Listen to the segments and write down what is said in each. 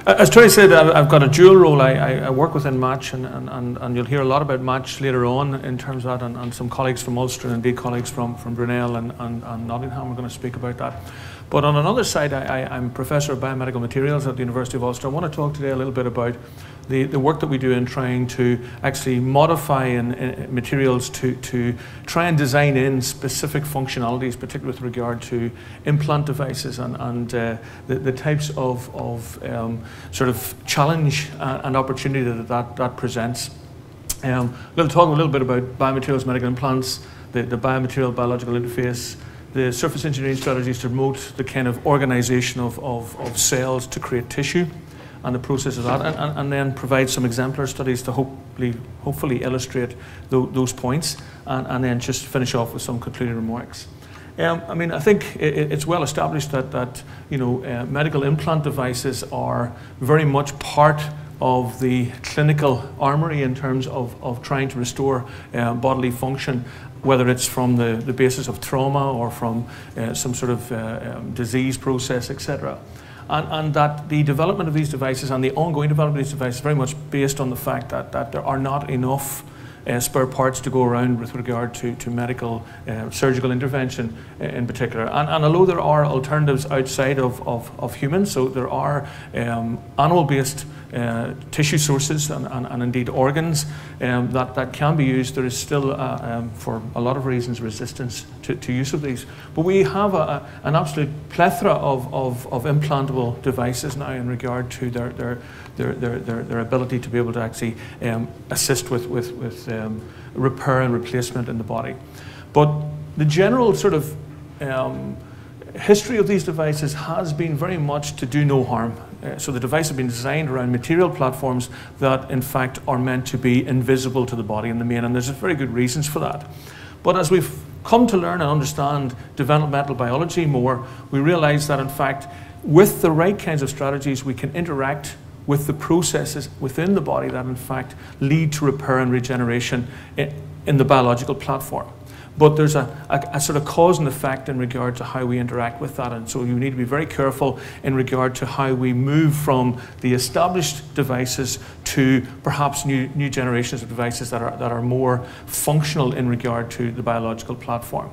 As Terry said, I've got a dual role. I work within Match, and you'll hear a lot about Match later on in terms of that, and some colleagues from Ulster and indeed colleagues from Brunel and Nottingham are going to speak about that. But on another side, I'm Professor of Biomedical Materials at the University of Ulster. I want to talk today a little bit about the work that we do in trying to actually modify materials to try and design in specific functionalities, particularly with regard to implant devices and the types of sort of challenge and opportunity that presents. We'll talk a little bit about biomaterials, medical implants, the biomaterial biological interface, the surface engineering strategies to promote the kind of organization of cells to create tissue and the process of that, and then provide some exemplar studies to hopefully illustrate those points, and then just finish off with some concluding remarks. I mean, I think it's well established that medical implant devices are very much part of the clinical armory in terms of trying to restore bodily function, whether it's from the basis of trauma or from some sort of disease process, etc. And that the development of these devices and the ongoing development of these devices is very much based on the fact that there are not enough spare parts to go around with regard to medical surgical intervention in particular. And although there are alternatives outside of humans, so there are animal-based tissue sources and indeed organs that can be used, there is still, for a lot of reasons, resistance to use of these. But we have an absolute plethora of implantable devices now in regard to their ability to be able to actually assist with repair and replacement in the body. But the general sort of history of these devices has been very much to do no harm. So the device has been designed around material platforms that in fact are meant to be invisible to the body in the main, and there's very good reasons for that. But as we've come to learn and understand developmental biology more, we realize that in fact with the right kinds of strategies we can interact with the processes within the body that in fact lead to repair and regeneration in the biological platform. But there's a sort of cause and effect in regard to how we interact with that, and so you need to be very careful in regard to how we move from the established devices to perhaps new generations of devices that are more functional in regard to the biological platform.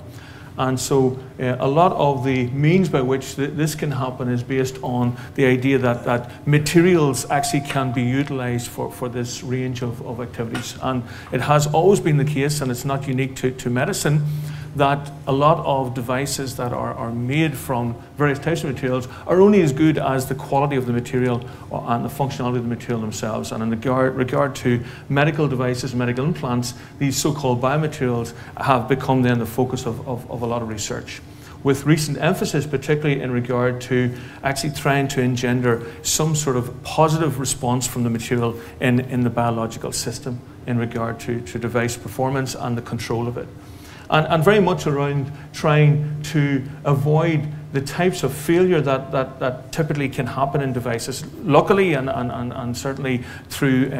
And so a lot of the means by which this can happen is based on the idea that materials actually can be utilized for this range of activities. And it has always been the case, and it's not unique to medicine, that a lot of devices that are made from various types of materials are only as good as the quality of the material and the functionality of the material themselves. And in regard to medical devices, medical implants, these so-called biomaterials have become then the focus of a lot of research, with recent emphasis particularly in regard to actually trying to engender some sort of positive response from the material in the biological system in regard to device performance and the control of it. And very much around trying to avoid the types of failure that typically can happen in devices, luckily and certainly through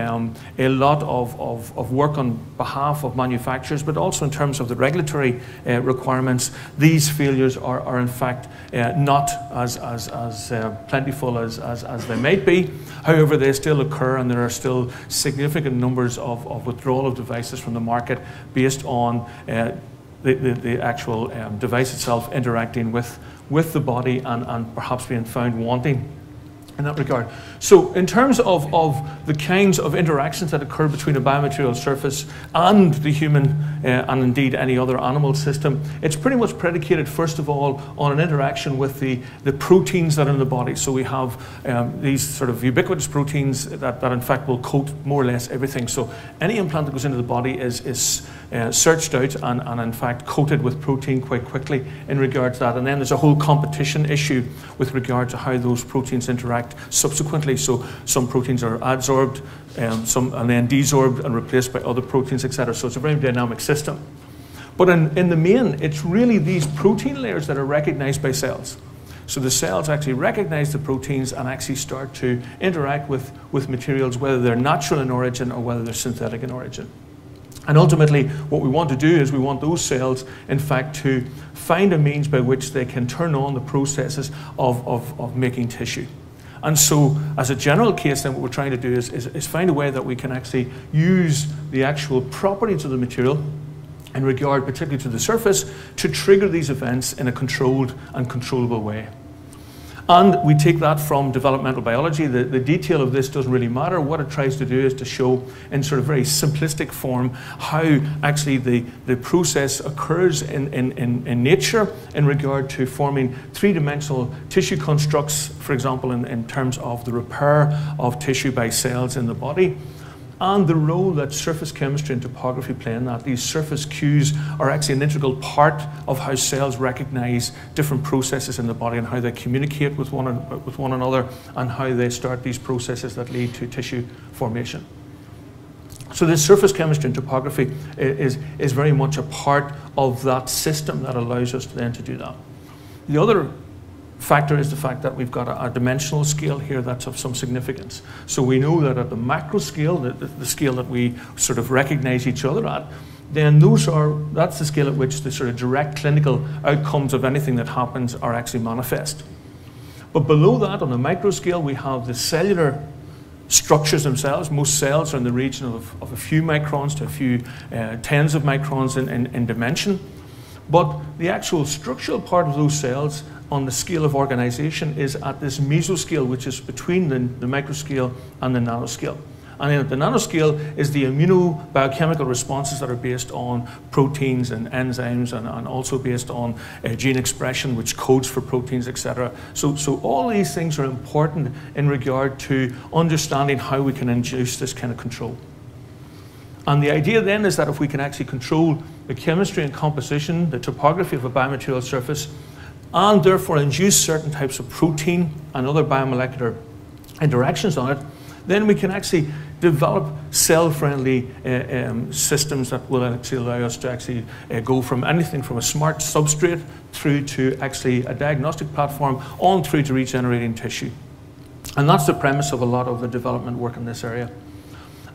a lot of work on behalf of manufacturers, but also in terms of the regulatory requirements. These failures are in fact not as plentiful as they might be. However, they still occur, and there are still significant numbers of withdrawal of devices from the market based on the actual device itself interacting with the body and perhaps being found wanting in that regard. So in terms of the kinds of interactions that occur between a biomaterial surface and the human and indeed any other animal system, it's pretty much predicated first of all on an interaction with the proteins that are in the body. So we have these sort of ubiquitous proteins that in fact will coat more or less everything. So any implant that goes into the body is searched out and in fact coated with protein quite quickly in regard to that. And then there's a whole competition issue with regard to how those proteins interact subsequently. So some proteins are adsorbed, and then desorbed and replaced by other proteins, etc. So it's a very dynamic system. But in the main, it's really these protein layers that are recognized by cells. So the cells actually recognize the proteins and actually start to interact with materials, whether they're natural in origin or whether they're synthetic in origin. And ultimately, what we want to do is we want those cells, in fact, to find a means by which they can turn on the processes of making tissue. And so, as a general case, then what we're trying to do is find a way that we can actually use the actual properties of the material in regard particularly to the surface to trigger these events in a controlled and controllable way. And we take that from developmental biology. The detail of this doesn't really matter. What it tries to do is to show in sort of very simplistic form how actually the process occurs in nature in regard to forming three-dimensional tissue constructs, for example, in terms of the repair of tissue by cells in the body, and the role that surface chemistry and topography play in that. These surface cues are actually an integral part of how cells recognize different processes in the body and how they communicate with one another and how they start these processes that lead to tissue formation. So this surface chemistry and topography is very much a part of that system that allows us then to do that. The other factor is the fact that we've got a dimensional scale here that's of some significance. So we know that at the macro scale, the scale that we sort of recognize each other at, then that's the scale at which the sort of direct clinical outcomes of anything that happens are actually manifest. But below that, on the micro scale, we have the cellular structures themselves. Most cells are in the region of a few microns to a few tens of microns in dimension. But the actual structural part of those cells on the scale of organization is at this mesoscale, which is between the microscale and the nanoscale. And at the nanoscale is the immunobiochemical responses that are based on proteins and enzymes and also based on gene expression, which codes for proteins, etc. So all these things are important in regard to understanding how we can induce this kind of control. And the idea then is that if we can actually control the chemistry and composition, the topography of a biomaterial surface, and therefore induce certain types of protein and other biomolecular interactions on it, then we can actually develop cell-friendly systems that will actually allow us to actually go from anything from a smart substrate through to actually a diagnostic platform on through to regenerating tissue. And that's the premise of a lot of the development work in this area.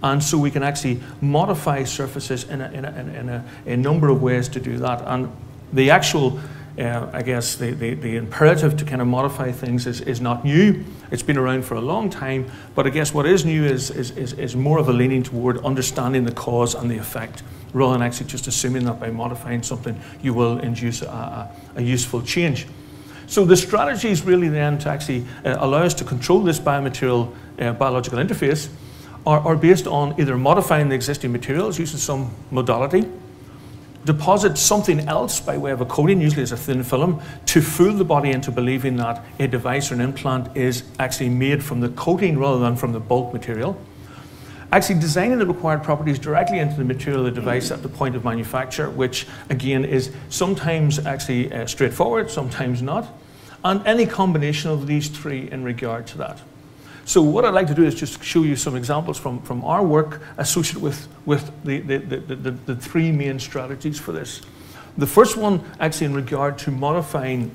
And so we can actually modify surfaces in a number of ways to do that. And the actual I guess the imperative to kind of modify things is not new. It's been around for a long time, but I guess what is new is more of a leaning toward understanding the cause and the effect, rather than actually just assuming that by modifying something you will induce a useful change. So the strategies really then to actually allow us to control this biomaterial biological interface are based on either modifying the existing materials using some modality, deposit something else by way of a coating, usually as a thin film, to fool the body into believing that a device or an implant is actually made from the coating rather than from the bulk material. Actually designing the required properties directly into the material of the device at the point of manufacture, which again is sometimes actually straightforward, sometimes not, and any combination of these three in regard to that. So what I'd like to do is just show you some examples from our work associated with the three main strategies for this. The first one, actually in regard to modifying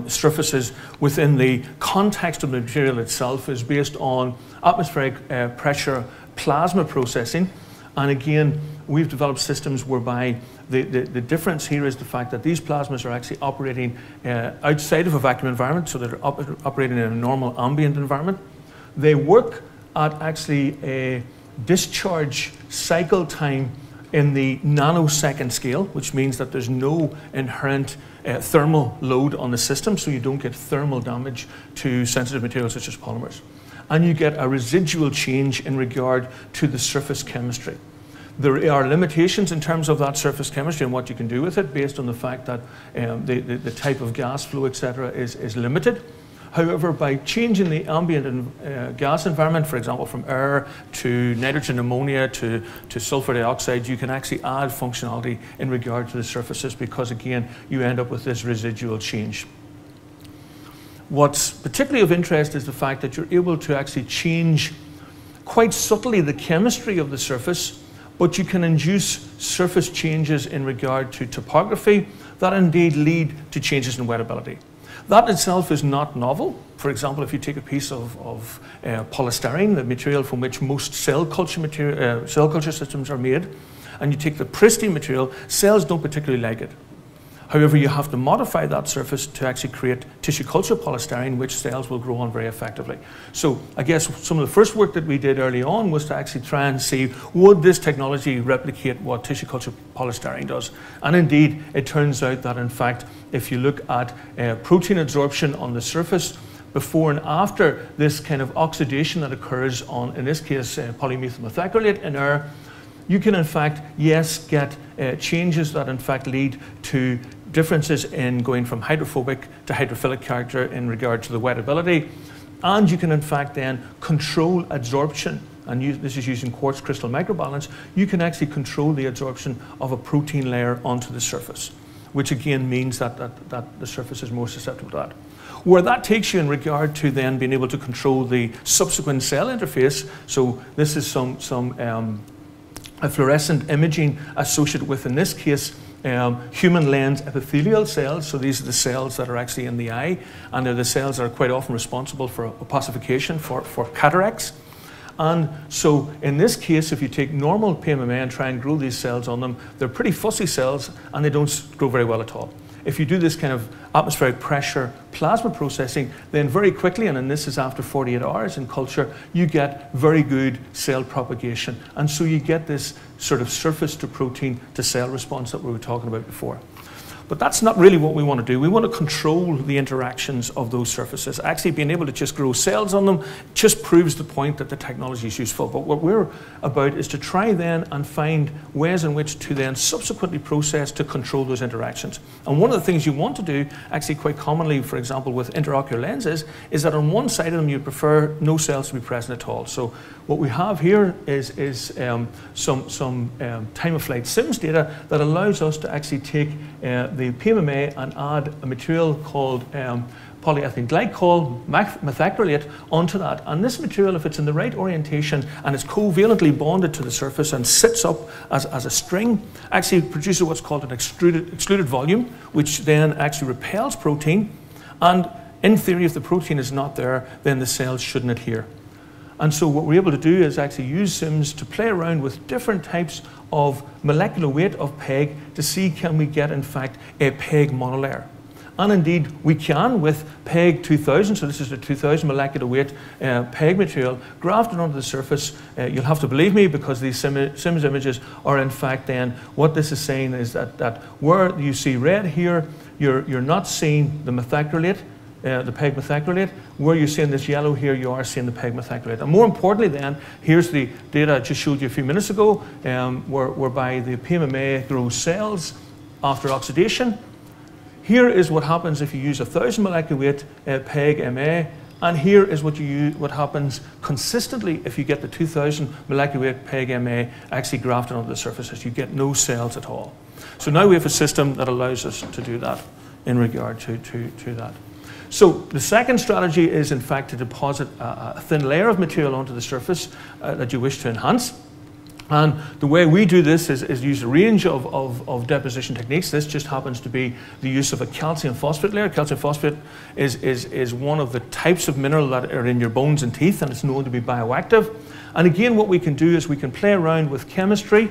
surfaces within the context of the material itself, is based on atmospheric pressure plasma processing. And again, we've developed systems whereby the difference here is the fact that these plasmas are actually operating outside of a vacuum environment, so they're operating in a normal ambient environment. They work at actually a discharge cycle time in the nanosecond scale, which means that there's no inherent thermal load on the system, so you don't get thermal damage to sensitive materials such as polymers. And you get a residual change in regard to the surface chemistry. There are limitations in terms of that surface chemistry and what you can do with it based on the fact that the type of gas flow, etc., is limited. However, by changing the ambient gas environment, for example, from air to nitrogen ammonia to sulfur dioxide, you can actually add functionality in regard to the surfaces because, again, you end up with this residual change. What's particularly of interest is the fact that you're able to actually change quite subtly the chemistry of the surface, but you can induce surface changes in regard to topography that indeed lead to changes in wettability. That in itself is not novel. For example, if you take a piece of polystyrene, the material from which most cell culture systems are made, and you take the pristine material, cells don't particularly like it. However, you have to modify that surface to actually create tissue culture polystyrene, which cells will grow on very effectively. So I guess some of the first work that we did early on was to actually try and see, would this technology replicate what tissue culture polystyrene does? And indeed, it turns out that in fact, if you look at protein absorption on the surface, before and after this kind of oxidation that occurs on, in this case, polymethyl methacrylate in air, you can in fact, yes, get changes that in fact lead to differences in going from hydrophobic to hydrophilic character in regard to the wettability. And you can in fact then control absorption. And this is using quartz crystal microbalance. You can actually control the absorption of a protein layer onto the surface, which again means that the surface is more susceptible to that. Where that takes you in regard to then being able to control the subsequent cell interface. So this is some fluorescent imaging associated with, in this case, human lens epithelial cells. So these are the cells that are actually in the eye, and they're the cells that are quite often responsible for opacification, for cataracts. And so in this case, if you take normal PMMA and try and grow these cells on them, they're pretty fussy cells and they don't grow very well at all. If you do this kind of atmospheric pressure plasma processing, then very quickly, and this is after 48 hours in culture, you get very good cell propagation. And so you get this sort of surface to protein to cell response that we were talking about before. But that's not really what we want to do. We want to control the interactions of those surfaces. Actually being able to just grow cells on them just proves the point that the technology is useful. But what we're about is to try then and find ways in which to then subsequently process to control those interactions. And one of the things you want to do, actually quite commonly, for example, with intraocular lenses, is that on one side of them you prefer no cells to be present at all. So what we have here is some time-of-flight SIMS data that allows us to actually take the PMMA and add a material called polyethylene glycol methacrylate onto that. And this material, if it's in the right orientation and it's covalently bonded to the surface and sits up as a string, actually produces what's called an excluded volume, which then actually repels protein. And in theory, if the protein is not there, then the cells shouldn't adhere. And so what we're able to do is actually use SIMS to play around with different types of molecular weight of PEG to see can we get, in fact, a PEG monolayer. And indeed, we can with PEG 2000, so this is the 2000 molecular weight PEG material, grafted onto the surface. You'll have to believe me because these SIMS images are in fact then, what this is saying is that where you see red here, you're not seeing the methacrylate, the PEG methacrylate. Where you're seeing this yellow here, you are seeing the PEG methacrylate. And more importantly then, here's the data I just showed you a few minutes ago, whereby the PMMA grows cells after oxidation. Here is what happens if you use 1000 molecular weight PEG MA, and here is what happens consistently if you get the 2000 molecular weight PEG MA actually grafted onto the surfaces. You get no cells at all. So now we have a system that allows us to do that in regard to that. So the second strategy is in fact to deposit a thin layer of material onto the surface that you wish to enhance. And the way we do this is use a range of deposition techniques. This just happens to be the use of a calcium phosphate layer. Calcium phosphate is one of the types of mineral that are in your bones and teeth, and it's known to be bioactive. And again, what we can do is we can play around with chemistry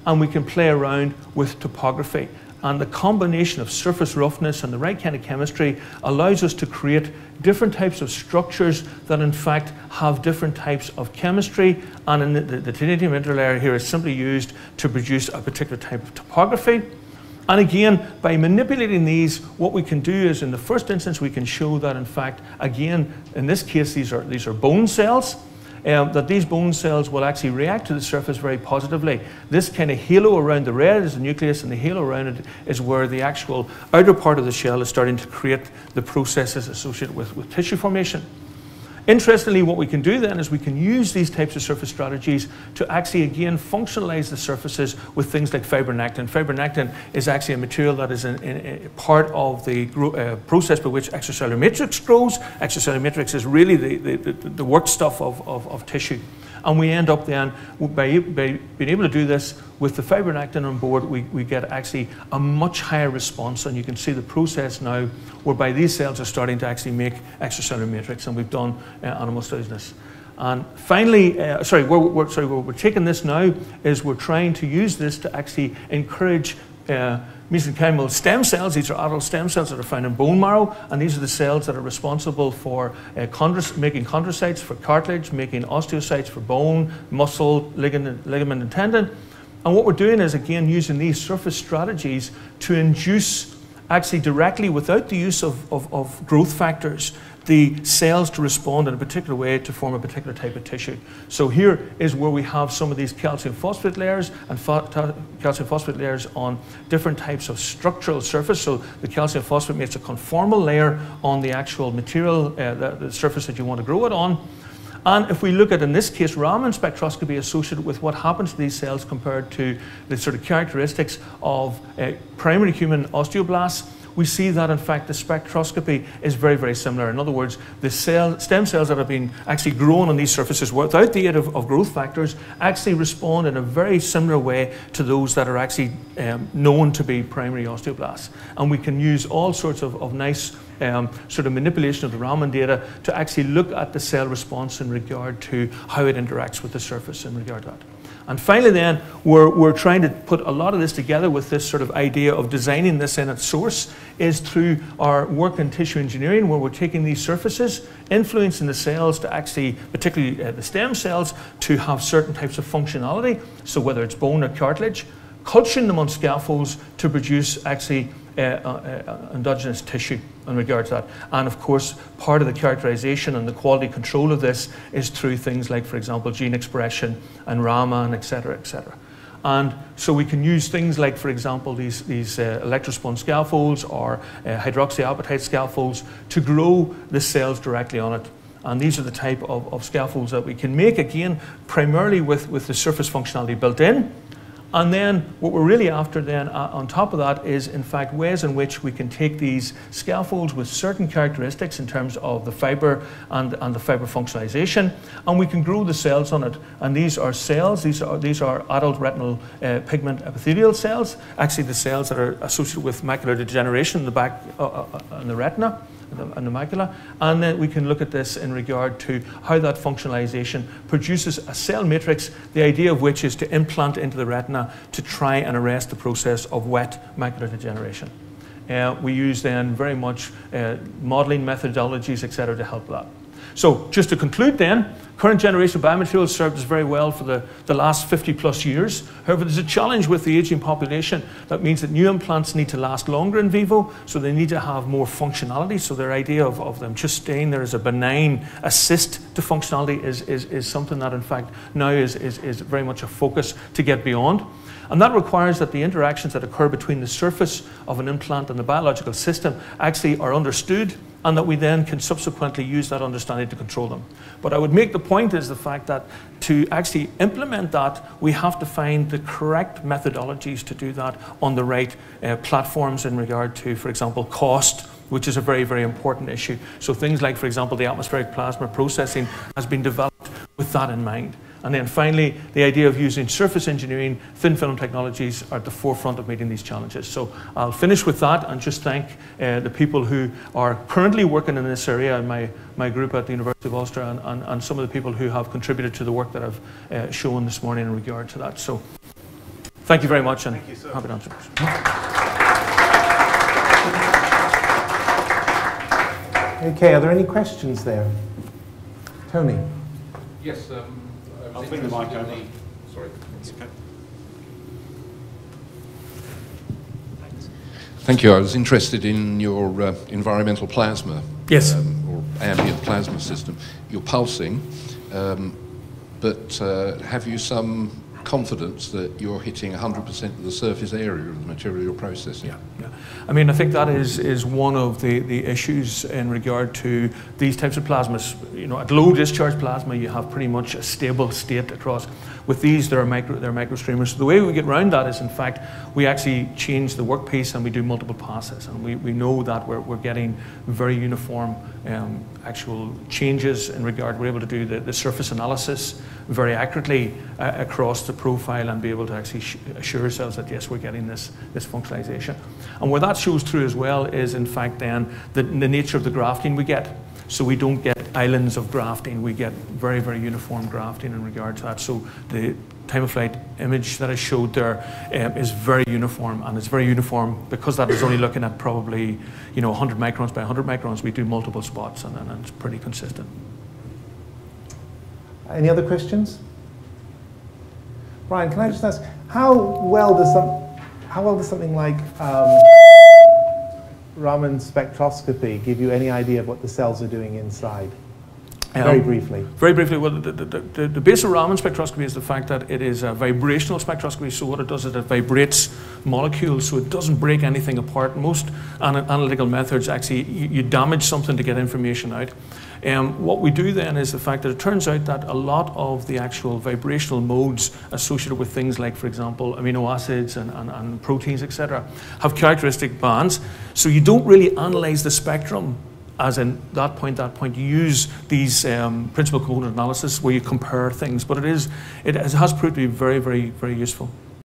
and we can play around with topography. And the combination of surface roughness and the right kind of chemistry allows us to create different types of structures that in fact have different types of chemistry. And in the titanium interlayer here is simply used to produce a particular type of topography. And again, by manipulating these, what we can do is in the first instance we can show that in fact, again, in this case these are bone cells. That these bone cells will actually react to the surface very positively. This kind of halo around the red is the nucleus, and the halo around it is where the actual outer part of the shell is starting to create the processes associated with tissue formation. Interestingly, what we can do then is we can use these types of surface strategies to actually again functionalize the surfaces with things like fibronectin. Fibronectin is actually a material that is part of the process by which extracellular matrix grows. Extracellular matrix is really the work stuff of tissue. And we end up then, by being able to do this with the fibronectin on board, we get actually a much higher response. And you can see the process now whereby these cells are starting to actually make extracellular matrix, and we've done animal studies on this. And finally, where we're taking this now is we're trying to use this to actually encourage mesenchymal stem cells. These are adult stem cells that are found in bone marrow, and these are the cells that are responsible for making chondrocytes for cartilage, making osteocytes for bone, muscle, ligament, and tendon. And what we're doing is, again, using these surface strategies to induce, actually directly without the use of growth factors, the cells to respond in a particular way to form a particular type of tissue. So here is where we have some of these calcium phosphate layers and calcium phosphate layers on different types of structural surface. So the calcium phosphate makes a conformal layer on the actual material, the surface that you want to grow it on. And if we look at, in this case, Raman spectroscopy associated with what happens to these cells compared to the sort of characteristics of primary human osteoblasts, we see that, in fact, the spectroscopy is very, very similar. In other words, the stem cells that have been actually grown on these surfaces without the aid of growth factors actually respond in a very similar way to those that are actually known to be primary osteoblasts. And we can use all sorts of nice sort of manipulation of the Raman data to actually look at the cell response in regard to how it interacts with the surface in regard to that. And finally then, we're trying to put a lot of this together with this sort of idea of designing this in its source is through our work in tissue engineering, where we're taking these surfaces, influencing the cells to actually, particularly the stem cells, to have certain types of functionality. So whether it's bone or cartilage, culturing them on scaffolds to produce actually endogenous tissue in regard to that. And of course, part of the characterization and the quality control of this is through things like, for example, gene expression and Raman, et cetera, et cetera. And so we can use things like, for example, these electrospun scaffolds or hydroxyapatite scaffolds to grow the cells directly on it. And these are the type of scaffolds that we can make, again, primarily with the surface functionality built in. And then what we're really after then on top of that is, in fact, ways in which we can take these scaffolds with certain characteristics in terms of the fiber and the fiber functionalization, and we can grow the cells on it. And these are cells, these are adult retinal pigment epithelial cells, actually the cells that are associated with macular degeneration in the back and the retina and the macula. And then we can look at this in regard to how that functionalization produces a cell matrix, the idea of which is to implant into the retina to try and arrest the process of wet macular degeneration. We use then very much modeling methodologies, etc., to help that. So just to conclude then, current generation of biomaterials served us very well for the last 50 plus years. However, there's a challenge with the aging population. That means that new implants need to last longer in vivo, so they need to have more functionality. So their idea of them just staying there as a benign assist to functionality is something that, in fact, now is very much a focus to get beyond. And that requires that the interactions that occur between the surface of an implant and the biological system actually are understood, and that we then can subsequently use that understanding to control them. But I would make the point is the fact that to actually implement that, we have to find the correct methodologies to do that on the right platforms in regard to, for example, cost, which is a very, very important issue. So things like, for example, the atmospheric plasma processing has been developed with that in mind. And then finally, the idea of using surface engineering, thin film technologies are at the forefront of meeting these challenges. So I'll finish with that and just thank the people who are currently working in this area, and my group at the University of Ulster, and some of the people who have contributed to the work that I've shown this morning in regard to that. So thank you very much, and happy to answer questions. Okay, are there any questions there? Tony? Yes. I'll bring the mic over. Sorry. Okay. Thank you. I was interested in your environmental plasma. Yes. Or ambient plasma system. You're pulsing, but have you some confidence that you're hitting 100% of the surface area of the material you're processing? Yeah. I mean, I think that is one of the issues in regard to these types of plasmas. You know, at low discharge plasma, you have pretty much a stable state across. With these, they're micro streamers. So the way we get around that is, in fact, we actually change the workpiece and we do multiple passes. And we know that we're getting very uniform actual changes in regard. We're able to do the surface analysis very accurately across the profile and be able to actually assure ourselves that, yes, we're getting this functionalization. And where that shows through as well is, in fact, then the nature of the grafting we get. So we don't get islands of grafting. We get very, very uniform grafting in regard to that. So the time-of-flight image that I showed there is very uniform, and it's very uniform because that is only looking at probably 100 microns by 100 microns. We do multiple spots, and it's pretty consistent. Any other questions? Brian, can I just ask, how well does something like Raman spectroscopy give you any idea of what the cells are doing inside? Very briefly. Very briefly, well, the base of Raman spectroscopy is the fact that it is a vibrational spectroscopy. So what it does is it vibrates molecules, so it doesn't break anything apart. Most analytical methods, actually, you damage something to get information out. What we do then is the fact that it turns out that a lot of the actual vibrational modes associated with things like, for example, amino acids and proteins, etc., have characteristic bands. So you don't really analyze the spectrum as in that point. You use these principal component analysis where you compare things, but it has proved to be very, very, very useful.